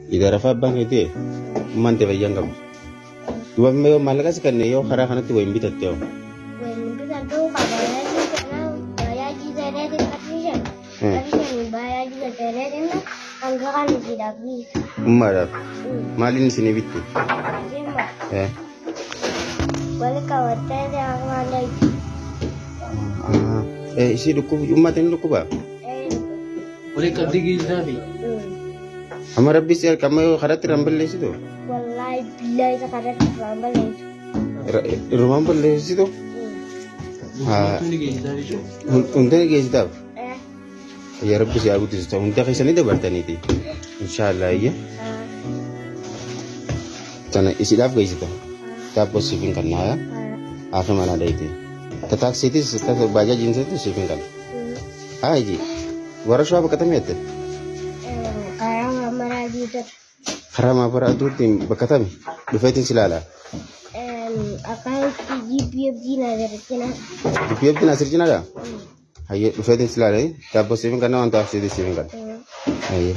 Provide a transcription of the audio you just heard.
Ida rafa bang itu mante bayang kamu. Dua meo malakas kan yo kara kana tu wembi tatyo. Wembi tatyo kabaya di sana baya di sana di Patricia. Patricia baya di sana di na angka kan tidak bisa. Umara. Malin sini bitti. Terima. Boleh kawasan yang mana itu? Isi duku umat ini duku ba? Boleh kau digi nabi. Amara bisel kamu kara tirambel situ. Wallahi billahi sekarang tirambel itu. Rumah bel situ. Untuk digi nabi tu. Untuk digi situ. Ya Rabbi sih aku tuh tahu untuk kisah ini bertani itu. Insyaallah ya. Karena isi dap guys itu. Tapos shipping kan na. Apa mana ada itu. Tetak situ setelah baca jenis itu shipping kan. Aji. Waras apa kata mete? Karang amara gitu. Haram apa itu tim berkata mi. Befetin silala. Akan GPFG nasir cina ada. Ayo befetin silala. Tapos shipping kan na untuk aksi di shipping kan. Ayo.